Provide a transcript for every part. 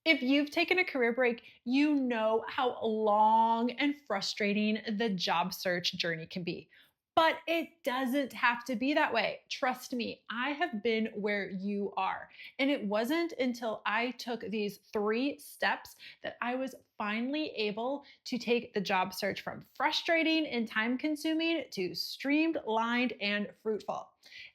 If you've taken a career break, you know how long and frustrating the job search journey can be. But it doesn't have to be that way. Trust me, I have been where you are. And it wasn't until I took these 3 steps that I was finally able to take the job search from frustrating and time consuming to streamlined and fruitful.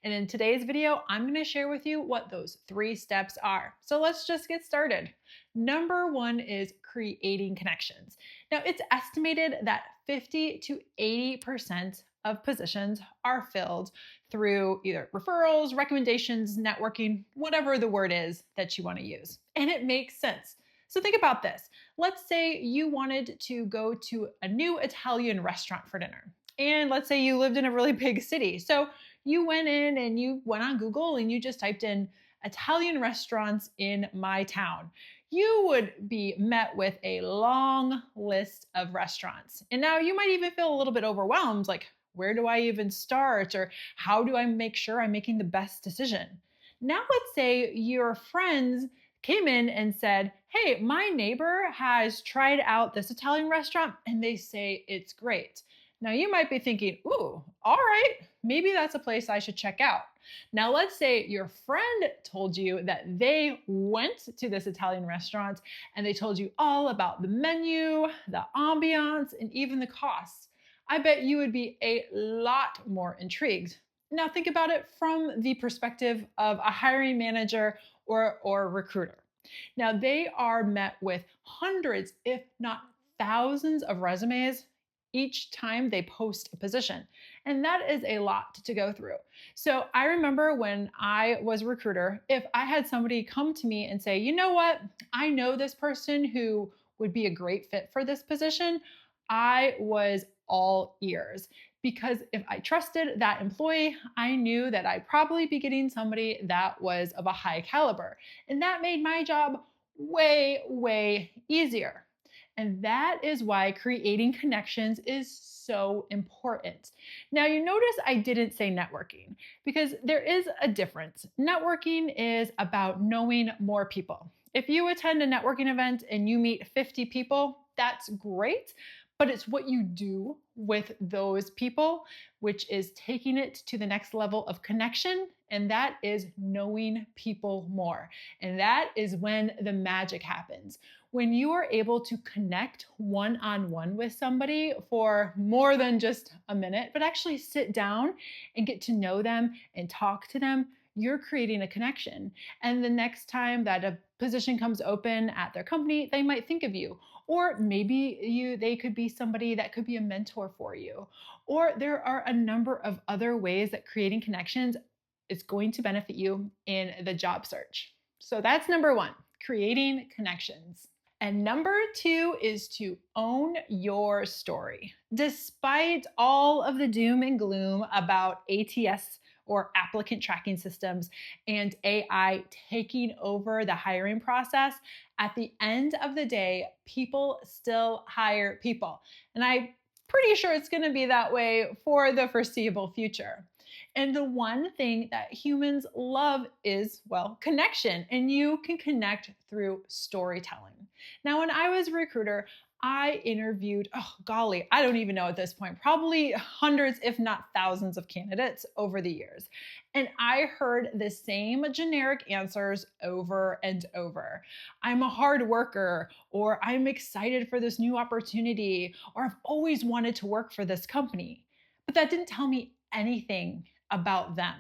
And in today's video, I'm going to share with you what those 3 steps are. So let's just get started. Number one is creating connections. Now, it's estimated that 50 to 80% of positions are filled through either referrals, recommendations, networking, whatever the word is that you want to use. And it makes sense. So think about this. Let's say you wanted to go to a new Italian restaurant for dinner. And let's say you lived in a really big city. So you went in and you went on Google and you just typed in Italian restaurants in my town. You would be met with a long list of restaurants. And now you might even feel a little bit overwhelmed, like, where do I even start? Or how do I make sure I'm making the best decision? Now, let's say your friends came in and said, hey, my neighbor has tried out this Italian restaurant and they say it's great. Now, you might be thinking, ooh, all right, maybe that's a place I should check out. Now, let's say your friend told you that they went to this Italian restaurant and they told you all about the menu, the ambiance, and even the costs. I bet you would be a lot more intrigued. Now, think about it from the perspective of a hiring manager or recruiter. Now, they are met with hundreds, if not thousands, of resumes each time they post a position. And that is a lot to go through. So I remember when I was a recruiter, if I had somebody come to me and say, you know what, I know this person who would be a great fit for this position, I was all ears. Because if I trusted that employee, I knew that I'd probably be getting somebody that was of a high caliber. And that made my job way, way easier. And that is why creating connections is so important. Now, you notice I didn't say networking because there is a difference. Networking is about knowing more people. If you attend a networking event and you meet 50 people, that's great, but it's what you do with those people, which is taking it to the next level of connection, and that is knowing people more. And that is when the magic happens. When you are able to connect one-on-one with somebody for more than just a minute, but actually sit down and get to know them and talk to them, you're creating a connection. And the next time that a position comes open at their company, they might think of you. Or maybe they could be somebody that could be a mentor for you. Or there are a number of other ways that creating connections is going to benefit you in the job search. So that's number one, creating connections. And number two is to own your story. Despite all of the doom and gloom about ATS or applicant tracking systems and AI taking over the hiring process, at the end of the day, people still hire people. And I'm pretty sure it's going to be that way for the foreseeable future. And the one thing that humans love is, well, connection. And you can connect through storytelling. Now, when I was a recruiter, I interviewed, oh golly, I don't even know at this point, probably hundreds, if not thousands of candidates over the years. And I heard the same generic answers over and over. I'm a hard worker, or I'm excited for this new opportunity, or I've always wanted to work for this company. But that didn't tell me anything about them.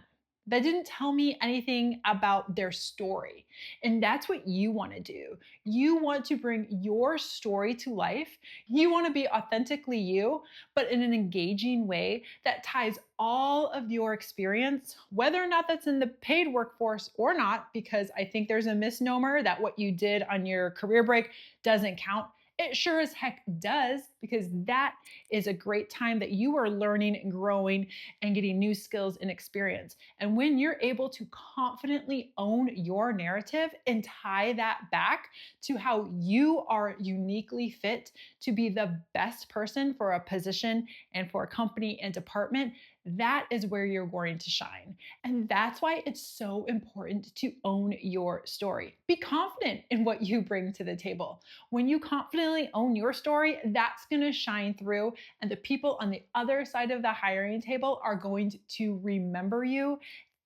That didn't tell me anything about their story. And that's what you want to do. You want to bring your story to life. You want to be authentically you, but in an engaging way that ties all of your experience, whether or not that's in the paid workforce or not, because I think there's a misnomer that what you did on your career break doesn't count. It sure as heck does. because that is a great time that you are learning and growing and getting new skills and experience. And when you're able to confidently own your narrative and tie that back to how you are uniquely fit to be the best person for a position and for a company and department, that is where you're going to shine. And that's why it's so important to own your story. Be confident in what you bring to the table. When you confidently own your story, that's going to shine through, and the people on the other side of the hiring table are going to remember you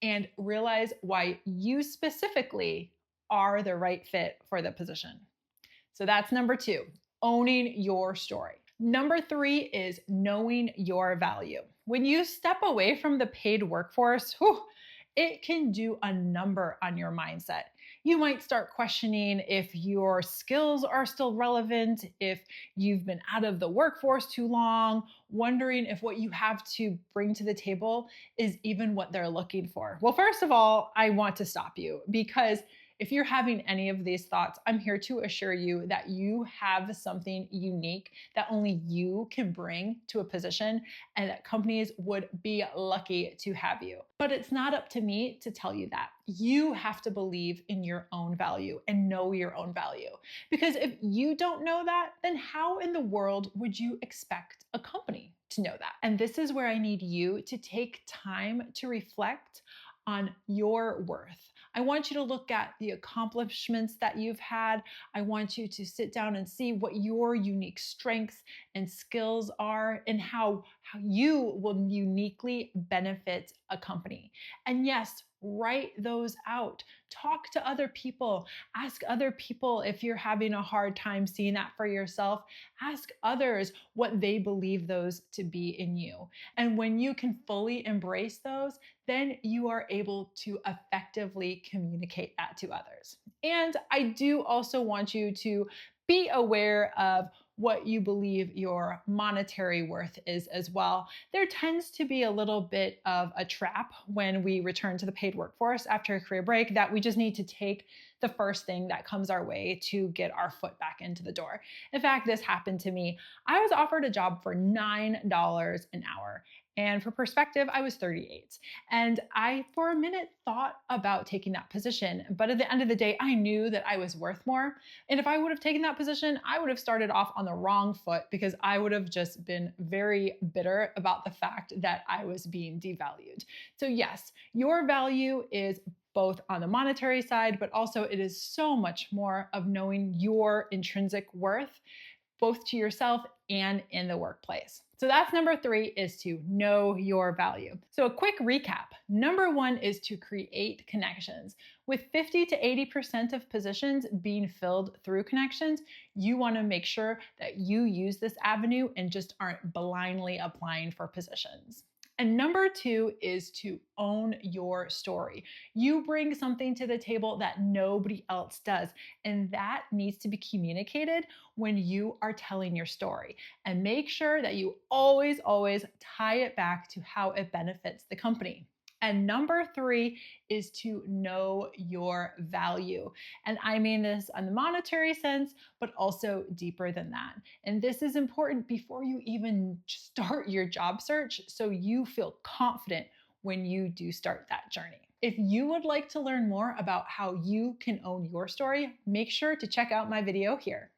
and realize why you specifically are the right fit for the position. So that's number 2, owning your story. Number 3 is knowing your value. When you step away from the paid workforce, it can do a number on your mindset. You might start questioning if your skills are still relevant, if you've been out of the workforce too long, wondering if what you have to bring to the table is even what they're looking for. Well, first of all, I want to stop you, because if you're having any of these thoughts, I'm here to assure you that you have something unique that only you can bring to a position, and that companies would be lucky to have you. But it's not up to me to tell you that. You have to believe in your own value and know your own value. Because if you don't know that, then how in the world would you expect a company to know that? And this is where I need you to take time to reflect on your worth. I want you to look at the accomplishments that you've had. I want you to sit down and see what your unique strengths and skills are, and how you will uniquely benefit a company. And yes, write those out. Talk to other people. Ask other people if you're having a hard time seeing that for yourself. Ask others what they believe those to be in you. And when you can fully embrace those, then you are able to effectively communicate that to others. And I do also want you to be aware of what you believe your monetary worth is as well. There tends to be a little bit of a trap when we return to the paid workforce after a career break, that we just need to take the first thing that comes our way to get our foot back into the door. In fact, this happened to me. I was offered a job for $9 an hour. And for perspective, I was 38. And I, for a minute, thought about taking that position. But at the end of the day, I knew that I was worth more. And if I would have taken that position, I would have started off on the wrong foot, because I would have just been very bitter about the fact that I was being devalued. So yes, your value is both on the monetary side, but also it is so much more of knowing your intrinsic worth, both to yourself and in the workplace. So that's number 3, is to know your value. So a quick recap. Number 1 is to create connections. With 50 to 80% of positions being filled through connections, you want to make sure that you use this avenue and just aren't blindly applying for positions. And number 2 is to own your story. You bring something to the table that nobody else does, and that needs to be communicated when you are telling your story. And make sure that you always tie it back to how it benefits the company. And number 3 is to know your value. And I mean this on the monetary sense, but also deeper than that. And this is important before you even start your job search, so you feel confident when you do start that journey. If you would like to learn more about how you can own your story, make sure to check out my video here.